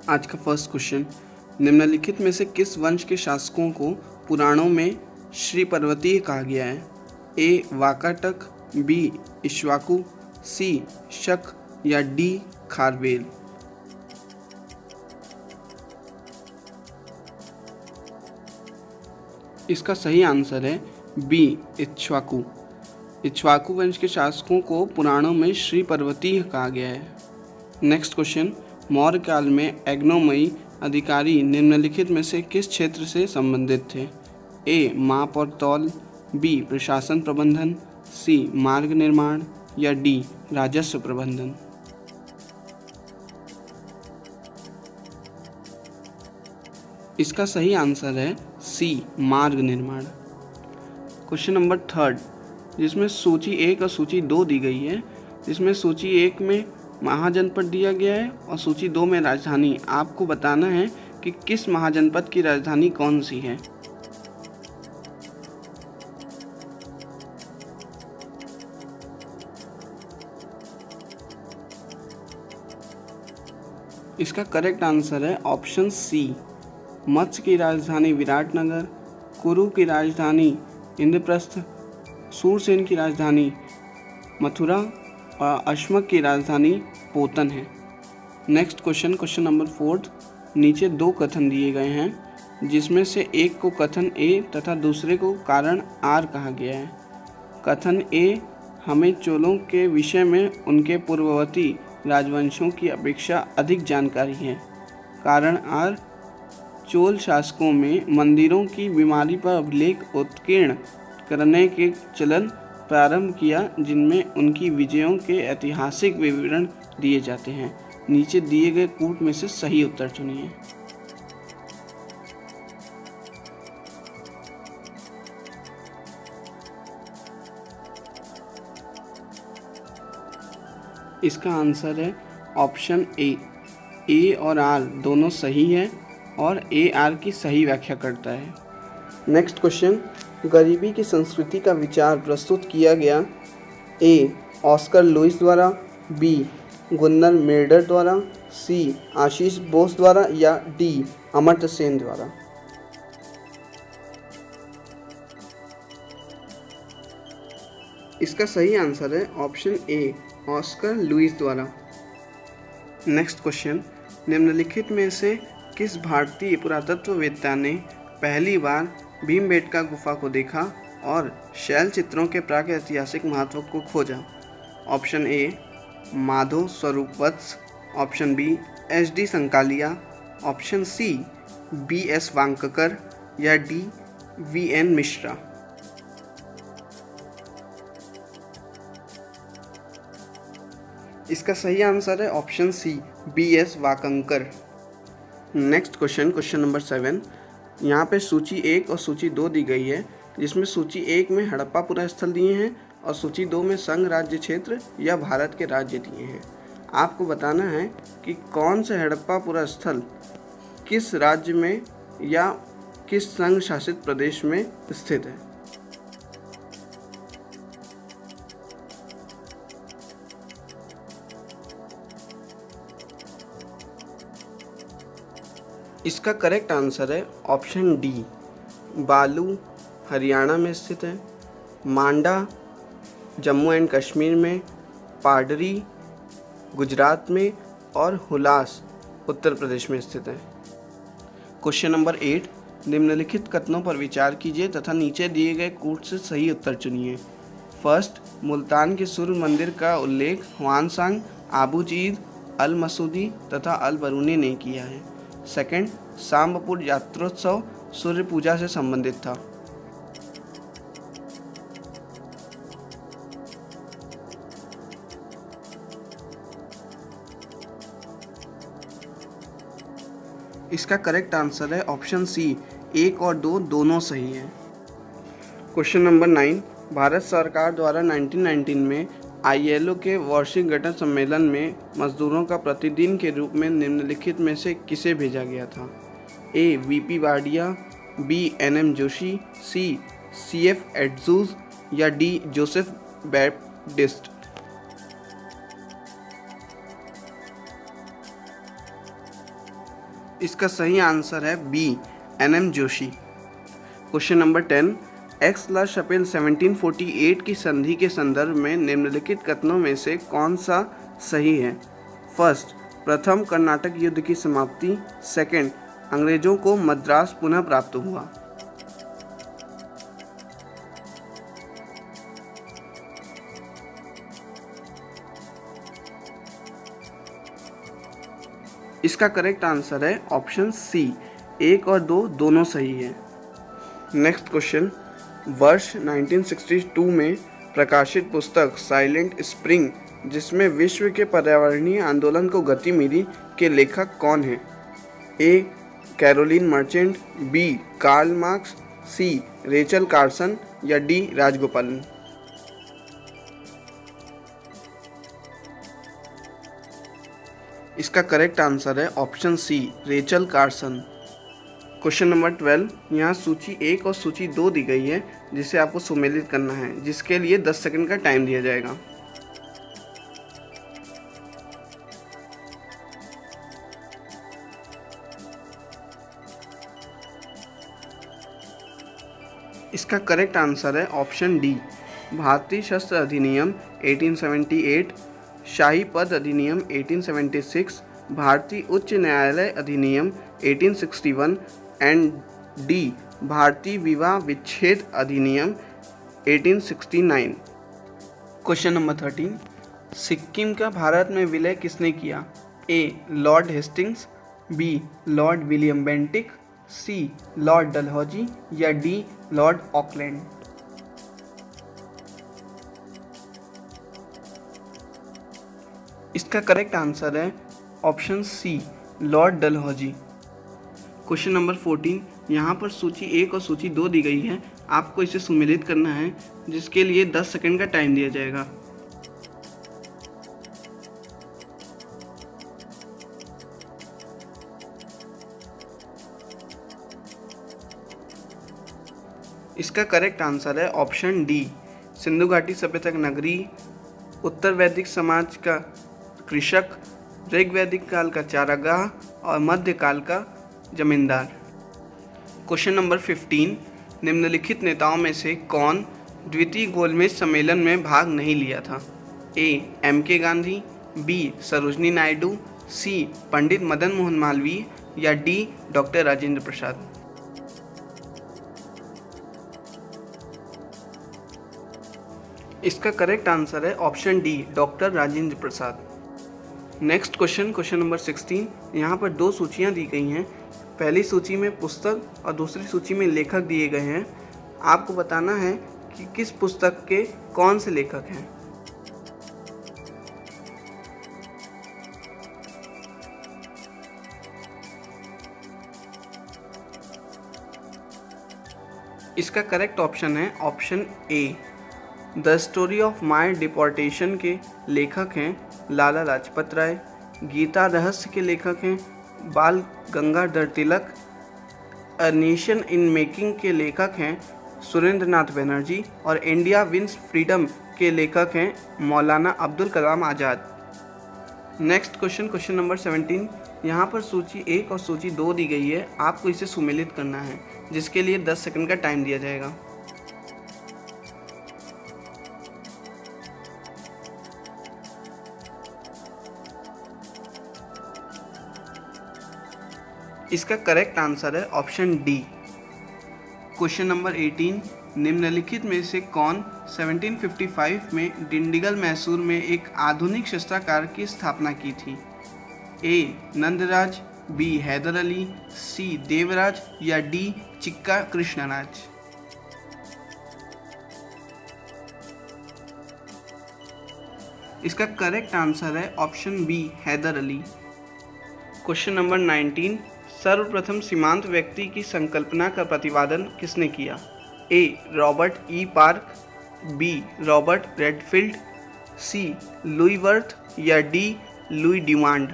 आज का first question, निम्नलिखित में से किस वंश के शासकों को पुराणों में श्री पर्वतीय कहा गया है? ए वाकाटक, बी इक्ष्वाकु, सी शक या डी खारवेल। इसका सही आंसर है बी इक्ष्वाकु। इक्ष्वाकु वंश के शासकों को पुराणों में श्री पर्वतीय कहा गया है। नेक्स्ट क्वेश्चन, मौर्य काल में एग्नोमयी अधिकारी निम्नलिखित में से किस क्षेत्र से संबंधित थे? ए माप और तौल, बी प्रशासन प्रबंधन, सी मार्ग निर्माण या डी राजस्व प्रबंधन। इसका सही आंसर है सी मार्ग निर्माण। क्वेश्चन नंबर थर्ड, जिसमें सूची 1 और सूची 2 दी गई है, जिसमें सूची 1 में महाजनपद दिया गया है और सूची 2 में राजधानी। आपको बताना है कि किस महाजनपद की राजधानी कौन सी है। इसका करेक्ट आंसर है ऑप्शन सी, मत्स्य की राजधानी विराटनगर, कुरु की राजधानी इंद्रप्रस्थ, सूरसेन की राजधानी मथुरा और अश्मक की राजधानी पोतन है। नेक्स्ट क्वेश्चन, क्वेश्चन नंबर 4, नीचे 2 कथन दिए गए हैं, जिसमें से एक को कथन ए तथा दूसरे को कारण आर कहा गया है। कथन ए, हमें चोलों के विषय में उनके पूर्ववर्ती राजवंशों की अपेक्षा अधिक जानकारी है। कारण आर, चोल शासकों में मंदिरों की बीमारी पर अभिलेख उत्कीर्ण करने के चलन प्रारंभ किया, जिनमें उनकी विजयों के ऐतिहासिक विवरण दिए जाते हैं। नीचे दिए गए कूट में से सही उत्तर चुनिए। इसका आंसर है ऑप्शन ए और आर दोनों सही है और ए आर की सही व्याख्या करता है। नेक्स्ट क्वेश्चन, गरीबी की संस्कृति का विचार प्रस्तुत किया गया। ए ऑस्कर लुइस द्वारा, बी गुन्नर मिल्डर द्वारा, सी आशीष बोस द्वारा या डी अमर्त्य सेन द्वारा। इसका सही आंसर है ऑप्शन ए, ऑस्कर लुइस द्वारा। नेक्स्ट क्वेश्चन, निम्नलिखित में से किस भारतीय पुरातत्ववेत्ता ने पहली बार भीमबेटका गुफा को देखा और शैल चित्रों के प्रागैतिहासिक महत्व को खोजा? Option A Madhav Swaroop Vats, option B H D. Sankalia, option C B S. Wakankar या डी वी.एन. मिश्रा। इसका सही आंसर है option C B S. Wakankar. Next question, question number 7, यहाँ पे सूची 1 और सूची 2 दी गई है, जिसमें सूची 1 में हड़प्पा पुरा स्थल दिए हैं और सूची 2 में संघ राज्य क्षेत्र या भारत के राज्य दिए हैं। आपको बताना है कि कौन से हड़प्पा पुरा स्थल किस राज्य में या किस संघ शासित प्रदेश में स्थित है। इसका करेक्ट आंसर है ऑप्शन डी, बालू हरियाणा में स्थित है, मांडा जम्मू एंड कश्मीर में, पाडरी गुजरात में और हुलास उत्तर प्रदेश में स्थित है। क्वेश्चन नंबर 8, निम्नलिखित कथनों पर विचार कीजिए तथा नीचे दिए गए कूट से सही उत्तर चुनिए। फर्स्ट, मुल्तान के सूर्य मंदिर का उल्लेख हुआनसांग, आबू जीद, अल मसूदी तथा अल बरूनी ने किया है। सेकंड, सांबपुर यात्रोत्सव सूर्य पूजा से संबंधित था। इसका करेक्ट आंसर है ऑप्शन सी, 1 और 2 दोनों सही है। क्वेश्चन नंबर 9, भारत सरकार द्वारा 1919 में ILO के वार्षिक गठन सम्मेलन में मजदूरों का प्रतिदिन के रूप में निम्नलिखित में से किसे भेजा गया था? A VP Wadia, B NM Joshi, C CF Andrews या डी जोसेफ बैप्टिस्ट। इसका सही आंसर है B, N M. Joshi. Question number 10, Aix-la-Chapelle 1748 की संधि के संदर्भ में निम्नलिखित कथनों में से कौन सा सही है? फर्स्ट, प्रथम कर्नाटक युद्ध की समाप्ति। सेकंड, अंग्रेजों को मद्रास पुनः प्राप्त हुआ। इसका करेक्ट आंसर है ऑप्शन सी, 1 और 2 दोनों सही है। नेक्स्ट क्वेश्चन, वर्ष 1962 में प्रकाशित पुस्तक साइलेंट स्प्रिंग, जिसमें विश्व के पर्यावरणीय आंदोलन को गति मिली, के लेखक कौन हैं? A, Carolyn Merchant, B, Karl Marx, C, Rachel Carson या डी, राजगोपालन। इसका करेक्ट आंसर है option C, Rachel Carson. Question number 12, यहाँ सूची 1 और सूची 2 दी गई है, जिसे आपको सुमेलित करना है, जिसके लिए 10 सेकंड का टाइम दिया जाएगा। इसका करेक्ट आंसर है ऑप्शन डी, भारतीय शस्त्र अधिनियम 1878, शाही पद अधिनियम 1876, भारतीय उच्च न्यायालय अधिनियम 1861 एंड डी, भारतीय विवाह विच्छेद अधिनियम 1869। क्वेश्चन नंबर 13, सिक्किम का भारत में विलय किसने किया? A, Lord Hastings, B, Lord William Bentinck, C, Lord Dalhousie या डी, लॉर्ड ऑकलैंड। इसका करेक्ट आंसर है option C, Lord Dalhousie. Question number 14, यहाँ पर सूची 1 और सूची 2 दी गई है, आपको इसे सुमेलित करना है, जिसके लिए 10 सेकंड का टाइम दिया जाएगा। इसका करेक्ट आंसर है ऑप्शन डी, सिंधु घाटी सभ्यता का नगरी, उत्तर वैदिक समाज का कृषक, ऋग्वैदिक काल का चारागाह और मध्यकाल का जमींदार। क्वेश्चन नंबर 15, निम्नलिखित नेताओं में से कौन द्वितीय गोलमेज सम्मेलन में भाग नहीं लिया था? ए, एम.के. गांधी, बी, सरोजनी नायडू, सी, पंडित मदन मोहन मालवीय या डी, डॉक्टर राजेंद्र प्रसाद। इसका करेक्ट आंसर है option D, doctor Rajendra Prasad. Next question, question number 16, यहाँ पर 2 सूचियाँ दी गई हैं। पहली सूची में पुस्तक और दूसरी सूची में लेखक दिए गए हैं। आपको बताना है कि किस पुस्तक के कौन से लेखक हैं। इसका करेक्ट ऑप्शन है option A, the story of my deportation के लेखक हैं लाला लाजपत राय, गीता रहस्य के लेखक हैं बाल Gangadhar Tilak, a nation in making के लेखक हैं सुरेंद्र नाथ बनर्जी और इंडिया विंस फ्रीडम के लेखक हैं मौलाना Abdul Kalam Azad. Next question, question number 17, यहाँ पर सूची 1 और सूची 2 दी गई है, आपको इसे सुमेलित करना है, जिसके लिए 10 सेकंड का टाइम दिया जाएगा। इसका करेक्ट आंसर है ऑप्शन डी। क्वेश्चन नंबर 18, निम्नलिखित में से कौन 1755 में डिंडिगल मैसूर में एक आधुनिक शस्त्रागार की स्थापना की थी? A, Nandraj, B, Haidar Ali, C, Devraj या डी, चिक्का कृष्णराज। इसका करेक्ट आंसर है option B, Haidar Ali. Question number 19, सर्वप्रथम सीमांत व्यक्ति की संकल्पना का प्रतिपादन किसने किया? A, Robert E Park, B, Robert Redfield, C, Louis Wirth या डी, लुई डिमांड।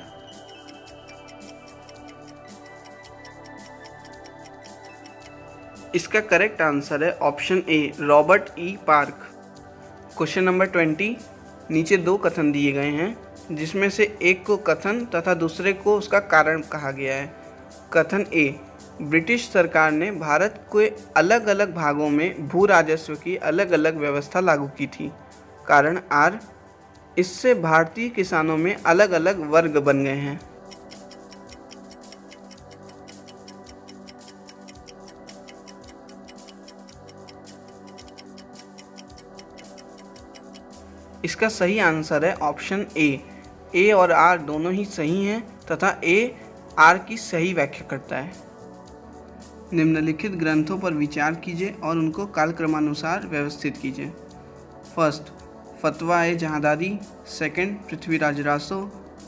इसका करेक्ट आंसर है option A, Robert E Park. Question number 20, नीचे 2 कथन दिए गए हैं, जिसमें से एक को कथन तथा दूसरे को उसका कारण कहा गया है। कथन ए, ब्रिटिश सरकार ने भारत के अलग अलग भागों में भू राजस्व की अलग अलग व्यवस्था लागू की थी। कारण आर, इससे भारतीय किसानों में अलग अलग वर्ग बन गए हैं। इसका सही आंसर है ऑप्शन ए और आर दोनों ही सही हैं तथा ए आर की सही व्याख्या करता है। निम्नलिखित ग्रंथों पर विचार कीजिए और उनको कालक्रमानुसार व्यवस्थित कीजिए। First, Fatawa-i-Jahandari. Second, Prithviraj Raso.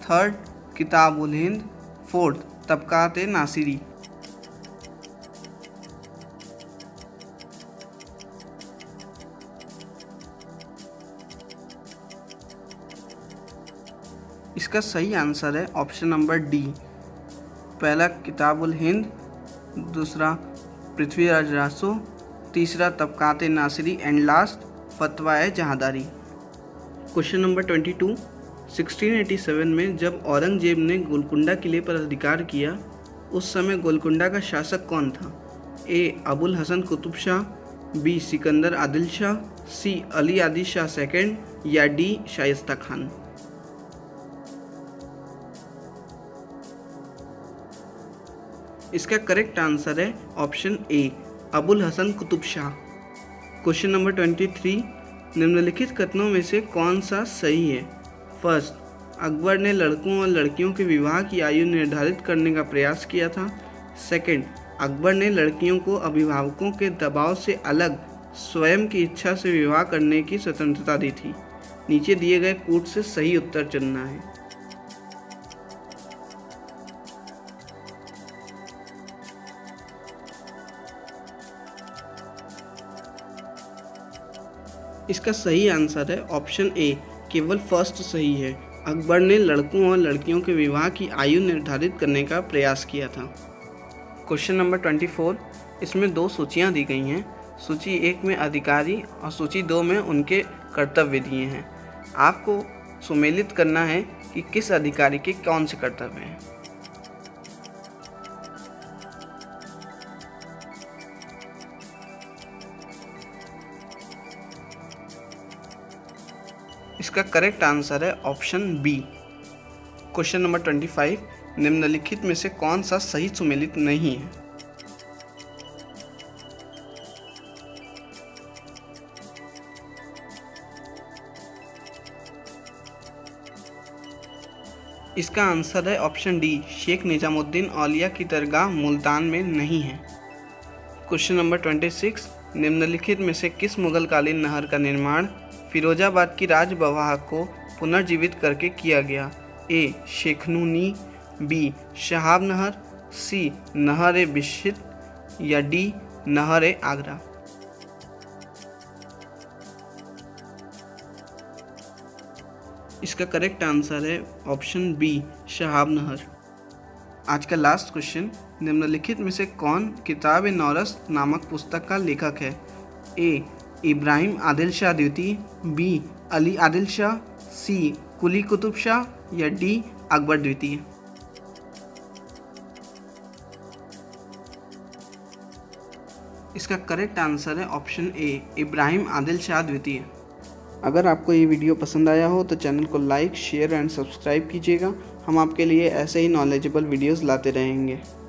Third, Kitab-ul-Hind. Fourth, Tabaqat-i-Nasiri. इसका सही आंसर है ऑप्शन नंबर डी। पहला किताब-उल-हिंद, दूसरा पृथ्वीराज रासो, तीसरा तबकात-ए-नासिरी एंड लास्ट फतवा-ए-जहांदारी। क्वेश्चन नंबर 22, 1687 में जब औरंगजेब ने गोलकुंडा किले पर अधिकार किया उस समय गोलकुंडा का शासक कौन था? A, Abul Hasan Qutub Shah, B, Sikandar Adil Shah, C, Ali Adil Shah second या डी, शाइस्ता खान। इसका करेक्ट आंसर है option A, Abul Hasan Qutub Shah. Question number 23, निम्नलिखित कथनों में से कौन सा सही है? फर्स्ट, अकबर ने लड़कों और लड़कियों के विवाह की आयु निर्धारित करने का प्रयास किया था। सेकंड, अकबर ने लड़कियों को अभिभावकों के दबाव से अलग स्वयं की इच्छा से विवाह करने की स्वतंत्रता दी थी। नीचे दिए गए कूट से सही उत्तर चुनना है। इसका सही आंसर है ऑप्शन ए, केवल फर्स्ट सही है। अकबर ने लड़कों और लड़कियों के विवाह की आयु निर्धारित करने का प्रयास किया था। क्वेश्चन नंबर 24, इसमें दो सूचियां दी गई हैं। सूची 1 में अधिकारी और सूची 2 में उनके कर्तव्य दिए हैं। आपको सुमेलित करना है कि किस अधिकारी के कौन से कर्तव्य हैं। इसका करेक्ट आंसर है ऑप्शन बी। क्वेश्चन नंबर 25, निम्नलिखित में से कौन सा सही सुमेलित नहीं है? इसका आंसर है ऑप्शन डी, शेख निजामुद्दीन औलिया की दरगाह मुल्तान में नहीं है। क्वेश्चन नंबर 26, निम्नलिखित में से किस मुगलकालीन नहर का निर्माण फिरोजाबाद की राजबवाह को पुनर्जीवित करके किया गया? ए, शेखनूनी, बी, शहाब नहर, सी, नहर-ए-बिश्त या डी, नहर-ए-आगरा। इसका करेक्ट आंसर है ऑप्शन बी, शहाब नहर। आज का लास्ट क्वेश्चन, निम्नलिखित में से कौन किताब-ए-नौरस नामक पुस्तक का लेखक है? ए, इब्राहिम आदिल शाह द्वितीय, बी, अली आदिल शाह, सी, कुली कुतुब शाह या डी, अकबर द्वितीय। इसका करेक्ट आंसर है ऑप्शन ए, इब्राहिम आदिल शाह द्वितीय। अगर आपको ये वीडियो पसंद आया हो तो चैनल को लाइक, शेयर एंड सब्सक्राइब कीजिएगा। हम आपके लिए ऐसे ही नॉलेजेबल वीडियोस लाते रहेंगे।